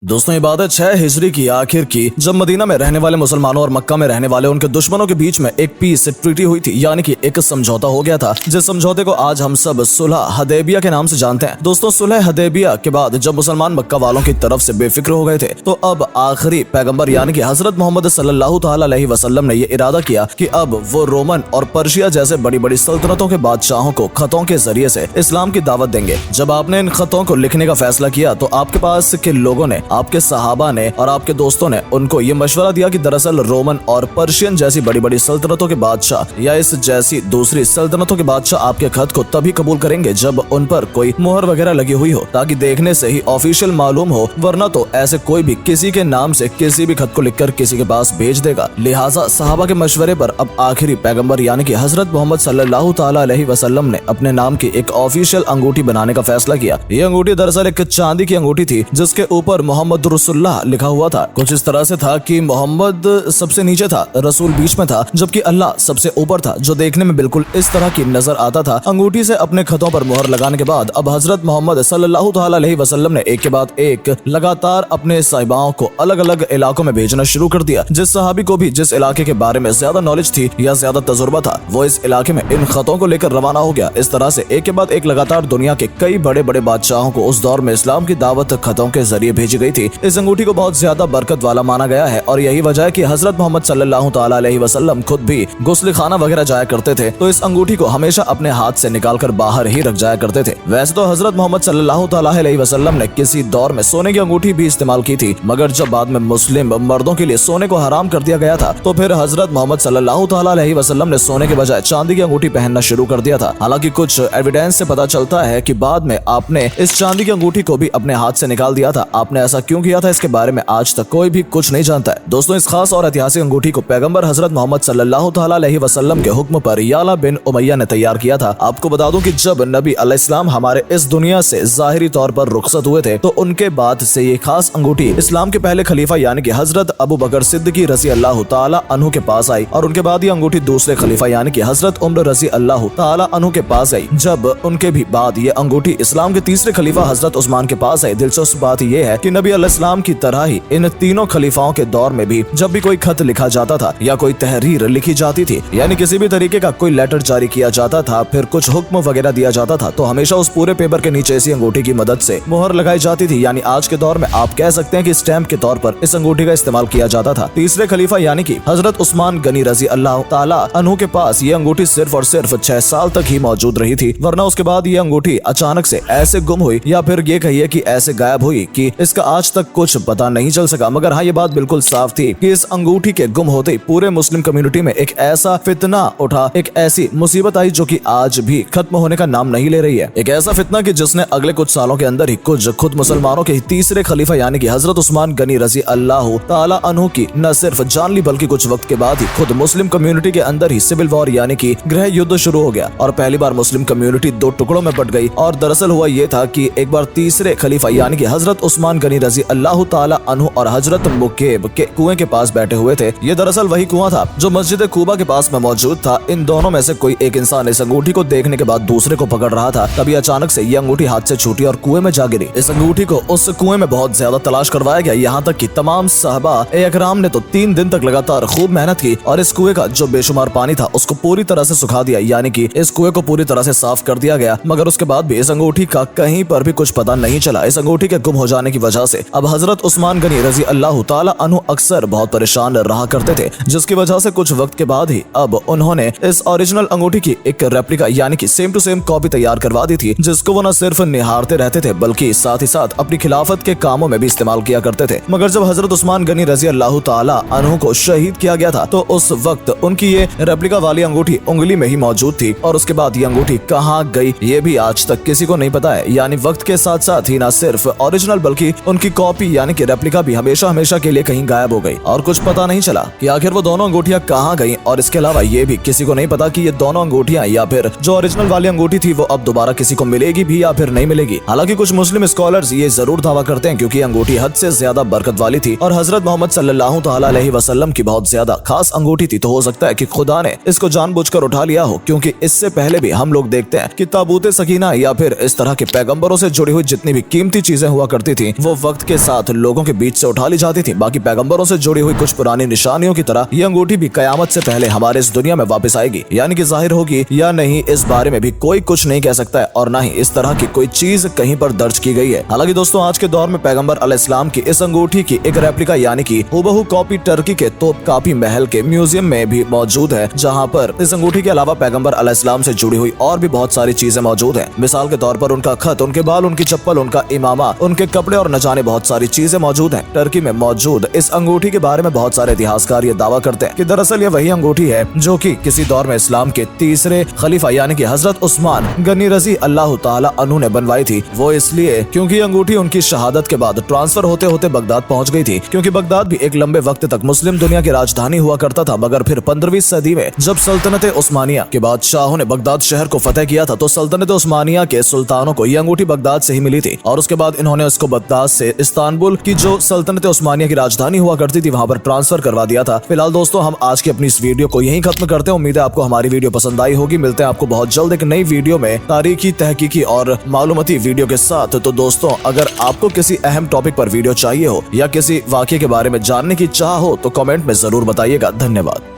दोस्तों ये बात है 6 हिजरी की आखिर की, जब मदीना में रहने वाले मुसलमानों और मक्का में रहने वाले उनके दुश्मनों के बीच में एक पीस ट्रीटी हुई थी, यानी कि एक समझौता हो गया था, जिस समझौते को आज हम सब सुलह हदैबिया के नाम से जानते हैं। दोस्तों सुलह हदैबिया के बाद जब मुसलमान मक्का वालों की तरफ से बेफिक्र हो गए थे, तो अब आखिरी पैगंबर यानी कि हजरत मोहम्मद सल्लल्लाहु तआला अलैहि वसल्लम ने ये इरादा किया कि अब वो रोमन और पर्शिया जैसे बड़ी बड़ी सल्तनतों के बादशाहों को खतों के जरिए से इस्लाम की दावत देंगे। जब आपने इन खतों को लिखने का फैसला किया तो आपके पास के लोगों ने, आपके सहाबा ने और आपके दोस्तों ने उनको ये मशवरा दिया कि दरअसल रोमन और पर्शियन जैसी बड़ी बड़ी सल्तनतों के बादशाह या इस जैसी दूसरी सल्तनतों के बादशाह आपके खत को तभी कबूल करेंगे जब उन पर कोई मोहर वगैरह लगी हुई हो, ताकि देखने से ही ऑफिशियल मालूम हो, वरना तो ऐसे कोई भी किसी के नाम से किसी भी खत को लिखकर किसी के पास भेज देगा। लिहाजा सहाबा के मशवरे पर अब आखिरी पैगंबर यानी कि हजरत मोहम्मद सल्लल्लाहु तआला अलैहि वसल्लम ने अपने नाम की एक ऑफिशियल अंगूठी बनाने का फैसला किया। ये अंगूठी दरअसल एक चांदी की अंगूठी थी, जिसके ऊपर मोहम्मद रसूलुल्लाह लिखा हुआ था। कुछ इस तरह से था कि मोहम्मद सबसे नीचे था, रसूल बीच में था, जबकि अल्लाह सबसे ऊपर था, जो देखने में बिल्कुल इस तरह की नजर आता था। अंगूठी से अपने खतों पर मोहर लगाने के बाद अब हजरत मोहम्मद सल्लल्लाहु तआला अलैहि वसल्लम ने एक के बाद एक लगातार अपने साहिबाओं को अलग अलग इलाकों में भेजना शुरू कर दिया। जिस सहाबी को भी जिस इलाके के बारे में ज्यादा नॉलेज थी या ज्यादा तजुर्बा था, वो इस इलाके में इन खतों को लेकर रवाना हो गया। इस तरह से एक के बाद एक लगातार दुनिया के कई बड़े बड़े बादशाहों को उस दौर में इस्लाम की दावत खतों के जरिए भेजी गई थी। इस अंगूठी को बहुत ज्यादा बरकत वाला माना गया है और यही वजह है कि हजरत मोहम्मद सल्लल्लाहु तआला अलैहि वसल्लम खुद भी गुस्ल खाना वगैरह जाया करते थे, तो इस अंगूठी को हमेशा अपने हाथ से निकालकर बाहर ही रख जाया करते थे। वैसे तो हजरत मोहम्मद सल्लल्लाहु तआला अलैहि वसल्लम ने किसी दौर में सोने की अंगूठी भी इस्तेमाल की थी, मगर जब बाद में मुस्लिम मर्दों के लिए सोने को हराम कर दिया गया था, तो फिर हजरत मोहम्मद सल्लल्लाहु तआला अलैहि वसल्लम ने सोने के बजाय चांदी की अंगूठी पहनना शुरू कर दिया था। हालांकि कुछ एविडेंस से पता चलता है कि बाद में आपने इस चांदी की अंगूठी को भी अपने हाथ से निकाल दिया था। आपने ऐसा क्यों किया था, इसके बारे में आज तक कोई भी कुछ नहीं जानता है। दोस्तों इस खास और ऐतिहासिक अंगूठी को पैगंबर हजरत मोहम्मद सल्लल्लाहु तआला अलैहि वसल्लम के हुक्म पर याला बिन उमैया ने तैयार किया था। आपको बता दूं कि जब नबी अलैहिस्सलाम हमारे इस दुनिया से जाहिरी तौर पर रुखसत हुए थे, तो उनके बाद से ये खास अंगूठी इस्लाम के पहले खलीफा यानी कि हजरत अबू बकर सिद्दीकी रज़ी अल्लाह ताला अन्हु के पास आई, और उनके बाद ये अंगूठी दूसरे खलीफा यानी कि हजरत उमर रज़ी अल्लाह ताला अन्हु के पास आई। जब उनके भी बाद ये अंगूठी इस्लाम के तीसरे खलीफा हजरत उस्मान के पास आई। दिलचस्प बात यह है कि नबी अलैहिस्सलाम की तरह ही इन तीनों खलीफाओं के दौर में भी जब भी कोई खत लिखा जाता था या कोई तहरीर लिखी जाती थी, यानी किसी भी तरीके का कोई लेटर जारी किया जाता था, फिर कुछ हुक्म वगैरह दिया जाता था, तो हमेशा उस पूरे पेपर के नीचे इसी अंगूठी की मदद से मोहर लगाई जाती थी। यानी आज के दौर में आप कह सकते हैं कि स्टैंप के तौर पर इस अंगूठी का इस्तेमाल किया जाता था। तीसरे खलीफा यानी कि हजरत उस्मान गनी रज़ी अल्लाह ताला अन्हु के पास ये अंगूठी सिर्फ और सिर्फ 6 साल तक ही मौजूद रही थी, वरना उसके बाद ये अंगूठी अचानक से ऐसे गुम हुई, या फिर ये कहिए कि ऐसे गायब हुई कि इसका आज तक कुछ पता नहीं चल सका। मगर हाँ, ये बात बिल्कुल साफ थी कि इस अंगूठी के गुम होते ही पूरे मुस्लिम कम्युनिटी में एक ऐसा फितना उठा, एक ऐसी मुसीबत आई जो कि आज भी खत्म होने का नाम नहीं ले रही है। एक ऐसा फितना कि जिसने अगले कुछ सालों के अंदर ही कुछ खुद मुसलमानों के तीसरे खलीफा यानी कि हजरत उस्मान गनी रज़ी अल्लाह ताला अन्हु की न सिर्फ जान ली, बल्कि कुछ वक्त के बाद ही खुद मुस्लिम कम्युनिटी के अंदर ही सिविल वॉर यानी कि गृह युद्ध शुरू हो गया, और पहली बार मुस्लिम कम्युनिटी 2 टुकड़ों में बट गई। और दरअसल हुआ ये था कि एक बार तीसरे खलीफा यानी कि हजरत उस्मान गनी रज़ी अल्लाह ताला अन्हु और हजरत मुकेब के कुएं के पास बैठे हुए थे। ये दरअसल वही कुआं था जो मस्जिद कुबा के पास में मौजूद था। इन दोनों में से कोई एक इंसान इस अंगूठी को देखने के बाद दूसरे को पकड़ रहा था, तभी अचानक से ये अंगूठी हाथ से छूटी और कुएं में जा गिरी। इस अंगूठी को उस कुएं में बहुत ज्यादा तलाश करवाया गया, यहाँ तक कि तमाम साहबा इकराम ने तो 3 दिन तक लगातार खूब मेहनत की और इस कुएं का जो बेशुमार पानी था उसको पूरी तरह से सुखा दिया, यानी कि इस कुएं को पूरी तरह से साफ कर दिया गया। मगर उसके बाद भी इस अंगूठी का कहीं पर भी कुछ पता नहीं चला। इस अंगूठी के गुम हो जाने की वजह से अब हजरत उस्मान गनी रज़ी अल्लाह ताला अन्हु अक्सर बहुत परेशान रहा करते थे, जिसकी वजह से कुछ वक्त के बाद ही अब उन्होंने इस ओरिजिनल अंगूठी की एक रेप्लिका यानी कि सेम टू सेम कॉपी तैयार करवा दी थी, जिसको वो न सिर्फ निहारते रहते थे बल्कि साथ ही साथ अपनी खिलाफत के कामों में भी इस्तेमाल किया करते थे। मगर जब हजरत उस्मान गनी रज़ी अल्लाह ताला अन्हु को शहीद किया गया था, तो उस वक्त उनकी ये रेप्लिका वाली अंगूठी उंगली में ही मौजूद थी, और उसके बाद ये अंगूठी कहाँ गई ये भी आज तक किसी को नहीं पता है। यानी वक्त के साथ साथ ही न सिर्फ ओरिजिनल बल्कि उनकी कॉपी यानी कि रेप्लिका भी हमेशा हमेशा के लिए कहीं गायब हो गई, और कुछ पता नहीं चला कि आखिर वो दोनों अंगूठियां कहाँ गईं। और इसके अलावा ये भी किसी को नहीं पता कि ये दोनों अंगूठियां या फिर जो ओरिजिनल वाली अंगूठी थी वो अब दोबारा किसी को मिलेगी भी या फिर नहीं मिलेगी। हालांकि कुछ मुस्लिम स्कॉलर्स ये जरूर दावा करते हैं क्योंकि अंगूठी हद से ज्यादा बरकत वाली थी और हजरत मोहम्मद सल्लल्लाहु तआला अलैहि वसल्लम की बहुत ज्यादा खास अंगूठी थी, तो हो सकता है कि खुदा ने इसको जानबूझकर उठा लिया हो, क्योंकि इससे पहले भी हम लोग देखते हैं कि ताबूत सकीना या फिर इस तरह के पैगंबरों से जुड़ी हुई जितनी भी कीमती चीजें हुआ करती थी वो वक्त के साथ लोगों के बीच से उठा ली जाती थी। बाकी पैगंबरों से जुड़ी हुई कुछ पुरानी निशानियों की तरह ये अंगूठी भी कयामत से पहले हमारे इस दुनिया में वापस आएगी, यानी कि जाहिर होगी या नहीं इस बारे में भी कोई कुछ नहीं कह सकता है और ना ही इस तरह की कोई चीज कहीं पर दर्ज की गई है। हालांकि दोस्तों आज के दौर में पैगंबर अलैहिस्सलाम की इस अंगूठी की एक रेप्लिका यानी कि हूबहू कॉपी टर्की के तोपकापी महल के म्यूजियम में भी मौजूद है, जहाँ पर इस अंगूठी के अलावा पैगंबर अलैहिस्सलाम से जुड़ी हुई और भी बहुत सारी चीजें मौजूद हैं। मिसाल के तौर पर उनका खत, उनके बाल, उनकी चप्पल, उनका इमामा, उनके कपड़े और न जाने बहुत सारी चीजें मौजूद हैं। टर्की में मौजूद इस अंगूठी के बारे में बहुत सारे इतिहासकार ये दावा करते हैं कि दरअसल ये वही अंगूठी है जो कि किसी दौर में इस्लाम के तीसरे खलीफा यानी कि हजरत उस्मान गनी रजी अल्लाह ताला अन्हु ने बनवाई थी। वो इसलिए क्योंकि ये अंगूठी उनकी शहादत के बाद ट्रांसफर होते होते बगदाद पहुंच गई थी, क्योंकि बगदाद भी एक लंबे वक्त तक मुस्लिम दुनिया की राजधानी हुआ करता था। मगर फिर 15वीं सदी में जब सल्तनत उस्मानिया के बादशाहों ने बगदाद शहर को फतेह किया था तो सल्तनत उस्मानिया के सुल्तानों को ये अंगूठी बगदाद से ही मिली थी और उसके बाद इन्होंने इसको बगदाद से इस्तांबुल की जो सल्तनत उस्मानिया की राजधानी हुआ करती थी वहां पर ट्रांसफर करवा दिया था। फिलहाल दोस्तों हम आज की अपनी इस वीडियो को यहीं खत्म करते हैं। उम्मीद है आपको हमारी वीडियो पसंद आई होगी। मिलते हैं आपको बहुत जल्द एक नई वीडियो में तारीखी, तहकीकी और मालूमती वीडियो के साथ। तो दोस्तों अगर आपको किसी अहम टॉपिक पर वीडियो चाहिए हो या किसी वाकये के बारे में जानने की चाह हो तो कमेंट में जरूर बताइएगा। धन्यवाद।